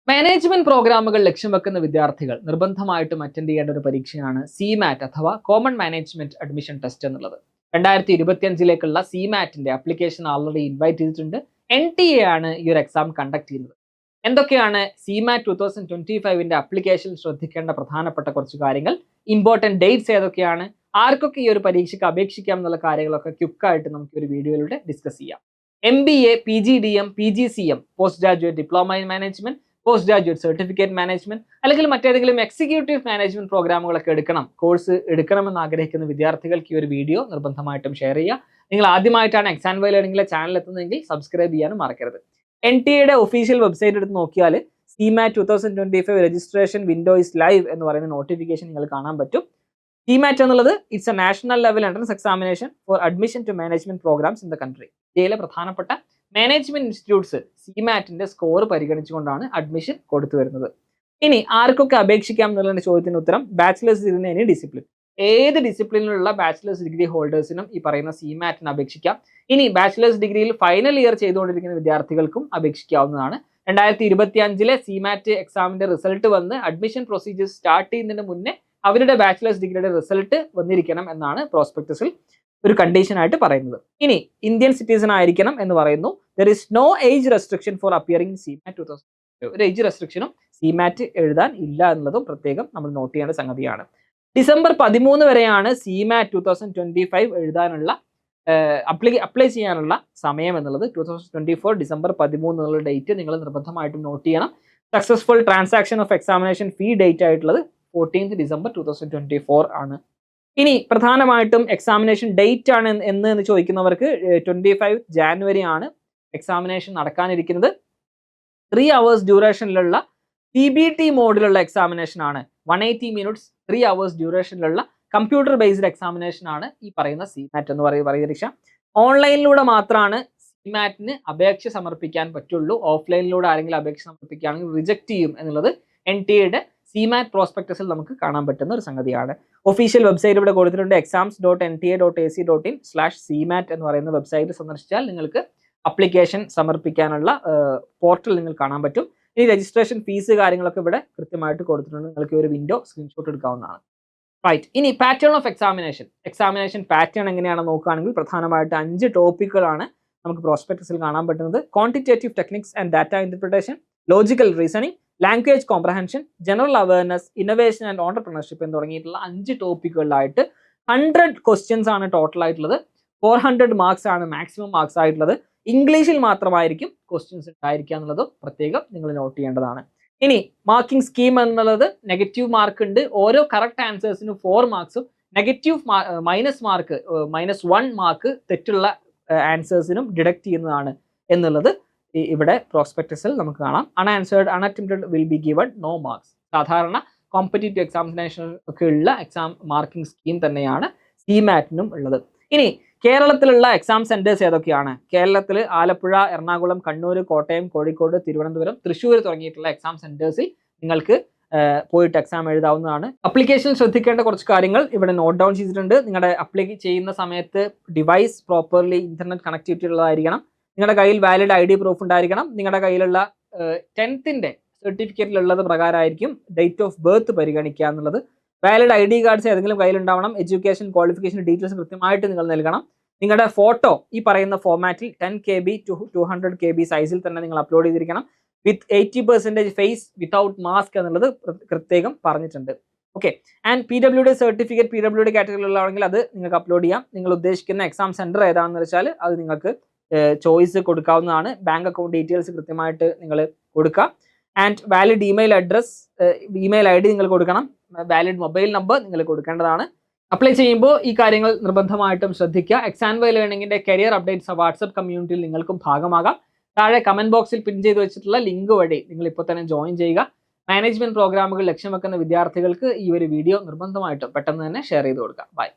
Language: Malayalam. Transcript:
മാനേജ്മെന്റ് പ്രോഗ്രാമുകൾ ലക്ഷ്യം വെക്കുന്ന വിദ്യാർത്ഥികൾ നിർബന്ധമായിട്ടും അറ്റൻഡ് ചെയ്യേണ്ട ഒരു പരീക്ഷയാണ് CMAT അഥവാ കോമൺ മാനേജ്മെന്റ് അഡ്മിഷൻ ടെസ്റ്റ് എന്നുള്ളത്. 2025 CMATന്റെ ആപ്ലിക്കേഷൻ ആൾറെഡി ഇൻവൈറ്റ് ചെയ്തിട്ടുണ്ട്. NTA ആണ് ഈ ഒരു എക്സാം കണ്ടക്ട് ചെയ്യുന്നത്. എന്തൊക്കെയാണ് CMAT 2025ന്റെ ആപ്ലിക്കേഷൻ ശ്രദ്ധിക്കേണ്ട പ്രധാനപ്പെട്ട കുറച്ച് കാര്യങ്ങൾ, ഇമ്പോർട്ടന്റ് ഡേറ്റ്സ് ഏതൊക്കെയാണ്, ആർക്കൊക്കെ ഈ ഒരു പരീക്ഷയ്ക്ക് അപേക്ഷിക്കാം എന്നുള്ള കാര്യങ്ങളൊക്കെ ക്വിക്കായിട്ട് നമുക്ക് ഒരു വീഡിയോയിലൂടെ ഡിസ്കസ് ചെയ്യാം. MBA, PGDM, PGCM, post graduate diploma in management, post graduate certificate management അല്ലെങ്കിൽ മറ്റേതെങ്കിലും എക്സിക്യൂട്ടീവ് മാനേജ്മെന്റ് പ്രോഗ്രാമുകളൊക്കെ കോഴ്സ് എടുക്കണമെന്ന് ആഗ്രഹിക്കുന്ന വിദ്യാർത്ഥികൾക്ക് ഈ ഒരു വീഡിയോ നിർബന്ധമായിട്ടും ഷെയർ ചെയ്യുക. നിങ്ങൾ ആദ്യമായിട്ടാണ് എക്സാം വൈ ലേണിംഗിലെ ചാനൽ എത്തുന്നതെങ്കിൽ സബ്സ്ക്രൈബ് ചെയ്യാനും മറക്കരുത്. NTA ഒഫീഷ്യൽ വെബ്സൈറ്റ് എടുത്ത് നോക്കിയാൽ CMAT 2025 registration window is live എന്ന് പറയുന്ന നോട്ടിഫിക്കേഷൻ നിങ്ങൾ കാണാൻ പറ്റും. CMAT എന്നുള്ളത് it's a national level entrance examination for admission to management programmes in the country. ഇന്ത്യയിലെ പ്രധാനപ്പെട്ട മാനേജ്മെന്റ് ഇൻസ്റ്റിറ്റ്യൂട്ട്സ് CMATന്റെ സ്കോർ പരിഗണിച്ചുകൊണ്ടാണ് അഡ്മിഷൻ കൊടുത്തു വരുന്നത്. ഇനി ആർക്കൊക്കെ അപേക്ഷിക്കാം എന്നുള്ള ചോദ്യത്തിന് ഉത്തരം, ബാച്ചിലേഴ്സ് ഡിഗ്രി എനി ഡിസിപ്ലിൻ, ഏത് ഡിസിപ്ലിനിലുള്ള ബാച്ചിലേഴ്സ് ഡിഗ്രി ഹോൾഡേഴ്സിനും ഈ പറയുന്ന CMATന് അപേക്ഷിക്കാം. ഇനി ബാച്ചിലേഴ്സ് ഡിഗ്രിയിൽ ഫൈനൽ ഇയർ ചെയ്തുകൊണ്ടിരിക്കുന്ന വിദ്യാർത്ഥികൾക്കും അപേക്ഷിക്കാവുന്നതാണ്. 2025 CMAT എക്സാമിന്റെ റിസൾട്ട് വന്ന് അഡ്മിഷൻ പ്രൊസീജിയർ സ്റ്റാർട്ട് ചെയ്യുന്നതിന് മുന്നേ അവരുടെ ബാച്ചിലേഴ്സ് ഡിഗ്രിയുടെ റിസൾട്ട് വന്നിരിക്കണം എന്നാണ് പ്രോസ്പെക്ടസിൽ ഒരു കണ്ടീഷൻ ആയിട്ട് പറയുന്നത്. ഇനി ഇന്ത്യൻ സിറ്റിസൺ ആയിരിക്കണം എന്ന് പറയുന്നു. There is no age restriction for appearing CMAT 2025. ഒരു ഏജ് റെസ്ട്രിക്ഷനും CMAT എഴുതാൻ ഇല്ല എന്നുള്ളതും പ്രത്യേകം നമ്മൾ നോട്ട് ചെയ്യേണ്ട സംഗതിയാണ്. ഡിസംബർ 13 വരെയാണ് CMAT 2025 എഴുതാനുള്ള അപ്ലൈ ചെയ്യാനുള്ള സമയം എന്നുള്ളത്. 2024 ഡിസംബർ 13 എന്നുള്ള ഡേറ്റ് നിങ്ങൾ നിർബന്ധമായിട്ടും നോട്ട് ചെയ്യണം. Successful transaction of examination fee date ആയിട്ടുള്ളത് 14th ഡിസംബർ 2024 ആണ്. ഇനി പ്രധാനമായിട്ടും എക്സാമിനേഷൻ ഡേറ്റ് ആണ് എന്ന് ചോദിക്കുന്നവർക്ക് 25 ജാനുവരി ആണ് എക്സാമിനേഷൻ നടക്കാനിരിക്കുന്നത്. 3 hours ഡ്യൂറേഷനിലുള്ള CBT മോഡിലുള്ള എക്സാമിനേഷൻ ആണ്. 180 minutes 3 hours ഡ്യൂറേഷനിലുള്ള കമ്പ്യൂട്ടർ ബേസ്ഡ് എക്സാമിനേഷൻ ആണ് ഈ പറയുന്ന CMAT എന്ന് പറയുന്ന പരീക്ഷ. ഓൺലൈനിലൂടെ മാത്രമാണ് CMATന് അപേക്ഷ സമർപ്പിക്കാൻ പറ്റുള്ളൂ. ഓഫ്ലൈനിലൂടെ ആരെങ്കിലും അപേക്ഷ സമർപ്പിക്കുകയാണെങ്കിൽ റിജക്ട് ചെയ്യും എന്നുള്ളത് NTAയുടെ CMAT പ്രോസ്പെക്ടസിൽ നമുക്ക് കാണാൻ പറ്റുന്ന ഒരു സംഗതിയാണ്. ഒഫീഷ്യൽ വെബ്സൈറ്റ് ഇവിടെ കൊടുത്തിട്ടുണ്ട്. exams.nta.ac.in/CMAT എന്ന് പറയുന്ന വെബ്സൈറ്റ് സന്ദർശിച്ചാൽ നിങ്ങൾക്ക് അപ്ലിക്കേഷൻ സമർപ്പിക്കാനുള്ള പോർട്ടൽ നിങ്ങൾക്ക് കാണാൻ പറ്റും. ഈ രജിസ്ട്രേഷൻ ഫീസ് കാര്യങ്ങളൊക്കെ ഇവിടെ കൃത്യമായിട്ട് കൊടുത്തിട്ടുണ്ട്. നിങ്ങൾക്ക് ഒരു വിൻഡോ സ്ക്രീൻഷോട്ട് എടുക്കാവുന്നതാണ്. റൈറ്റ്. ഇനി പാറ്റേൺ ഓഫ് എക്സാമിനേഷൻ പാറ്റേൺ എങ്ങനെയാണെന്ന് നോക്കുകയാണെങ്കിൽ പ്രധാനമായിട്ട് 5 ടോപ്പിക്കുകളാണ് നമുക്ക് പ്രോസ്പെക്ടസിൽ കാണാൻ പറ്റുന്നത്. Quantitative techniques and data interpretation, logical reasoning, language comprehension, general awareness, innovation and entrepreneurship എന്ന് തുടങ്ങിയിട്ടുള്ള 5 ടോപ്പിക്കുകളിലായിട്ട് 100 ക്വസ്റ്റ്യൻസ് ആണ് ടോട്ടൽ ആയിട്ടുള്ളത്. 400 മാർക്സ് ആണ് മാക്സിമം മാർക്സ് ആയിട്ടുള്ളത്. ഇംഗ്ലീഷിൽ മാത്രമായിരിക്കും ക്വസ്റ്റ്യൻസ് ഉണ്ടായിരിക്കുക എന്നുള്ളതും പ്രത്യേകം നിങ്ങൾ നോട്ട് ചെയ്യേണ്ടതാണ്. ഇനി മാർക്കിംഗ് സ്കീം എന്നുള്ളത് നെഗറ്റീവ് മാർക്ക് ഉണ്ട്. ഓരോ കറക്റ്റ് ആൻസേഴ്സിനും 4 മാർക്സും നെഗറ്റീവ് -1 മാർക്ക് തെറ്റുള്ള ആൻസേഴ്സിനും ഡിഡക്ട് ചെയ്യുന്നതാണ് എന്നുള്ളത് ഇവിടെ പ്രോസ്പെക്ടസിൽ നമുക്ക് കാണാം. Unattempted will be given no marks. സാധാരണ കോമ്പറ്റീറ്റീവ് എക്സാമിനേഷൻ ഒക്കെ ഉള്ള എക്സാം മാർക്കിംഗ് സ്കീം തന്നെയാണ് CMATനും ഉള്ളത്. ഇനി കേരളത്തിലുള്ള എക്സാം സെന്റേഴ്സ് ഏതൊക്കെയാണ്? കേരളത്തിൽ ആലപ്പുഴ, എറണാകുളം, കണ്ണൂർ, കോട്ടയം, കോഴിക്കോട്, തിരുവനന്തപുരം, തൃശ്ശൂർ തുടങ്ങിയിട്ടുള്ള എക്സാം സെന്റേഴ്സിൽ നിങ്ങൾക്ക് പോയിട്ട് എക്സാം എഴുതാവുന്നതാണ്. അപ്ലിക്കേഷൻ ശ്രദ്ധിക്കേണ്ട കുറച്ച് കാര്യങ്ങൾ ഇവിടെ നോട്ട് ഡൗൺ ചെയ്തിട്ടുണ്ട്. നിങ്ങളുടെ അപ്ലൈ ചെയ്യുന്ന സമയത്ത് ഡിവൈസ് പ്രോപ്പർലി ഇന്റർനെറ്റ് കണക്ടിവിറ്റി ഉള്ളതായിരിക്കണം. നിങ്ങളുടെ കയ്യിൽ വാലിഡ് ID പ്രൂഫ് ഉണ്ടായിരിക്കണം. നിങ്ങളുടെ കയ്യിലുള്ള 10th സർട്ടിഫിക്കറ്റിലുള്ളത് പ്രകാരമായിരിക്കും ഡേറ്റ് ഓഫ് ബർത്ത് പരിഗണിക്കുക എന്നുള്ളത്. വാലിഡ് ID കാർഡ്സ് ഏതെങ്കിലും കയ്യിലുണ്ടാവണം. എഡ്യൂക്കേഷൻ ക്വാളിഫിക്കേഷൻ ഡീറ്റെയിൽസ് കൃത്യമായിട്ട് നിങ്ങൾ നൽകണം. നിങ്ങളുടെ ഫോട്ടോ ഈ പറയുന്ന ഫോമാറ്റിൽ 10 KB to 200 KB സൈസിൽ തന്നെ നിങ്ങൾ അപ്ലോഡ് ചെയ്തിരിക്കണം. വിത്ത് 80% ഫേസ് വിത്തൗട്ട് മാസ്ക് എന്നുള്ളത് പ്രത്യേകം പറഞ്ഞിട്ടുണ്ട്. Okay. And PWD certificate PWD കാറ്റഗറിയിലുള്ളതാണെങ്കിൽ അത് നിങ്ങൾക്ക് അപ്ലോഡ് ചെയ്യാം. നിങ്ങൾ ഉദ്ദേശിക്കുന്ന എക്സാം സെന്റർ ഏതാണെന്ന് വെച്ചാൽ അത് നിങ്ങൾക്ക് ചോയ്സ് കൊടുക്കാവുന്നതാണ്. ബാങ്ക് അക്കൗണ്ട് ഡീറ്റെയിൽസ് കൃത്യമായിട്ട് നിങ്ങൾ കൊടുക്കുക. And valid email address, email ID നിങ്ങൾ കൊടുക്കണം. വാലിഡ് മൊബൈൽ നമ്പർ നിങ്ങൾ കൊടുക്കേണ്ടതാണ്. അപ്ലൈ ചെയ്യുമ്പോൾ ഈ കാര്യങ്ങൾ നിർബന്ധമായിട്ടും ശ്രദ്ധിക്കുക. എക്സാം വൈ ലേണിംഗിന്റെ കരിയർ അപ്ഡേറ്റ്സ് വാട്സ്ആപ്പ് കമ്മ്യൂണിറ്റിയിൽ നിങ്ങൾക്കും ഭാഗമാകാം. താഴെ കമന്റ് ബോക്സിൽ പിൻ ചെയ്ത് വെച്ചിട്ടുള്ള ലിങ്ക് വഴി നിങ്ങൾ ഇപ്പോൾ തന്നെ ജോയിൻ ചെയ്യുക. മാനേജ്മെന്റ് പ്രോഗ്രാമുകൾ ലക്ഷ്യം വെക്കുന്ന വിദ്യാർത്ഥികൾക്ക് ഈ ഒരു വീഡിയോ നിർബന്ധമായിട്ടും പെട്ടെന്ന് തന്നെ ഷെയർ ചെയ്ത് കൊടുക്കുക. ബൈ.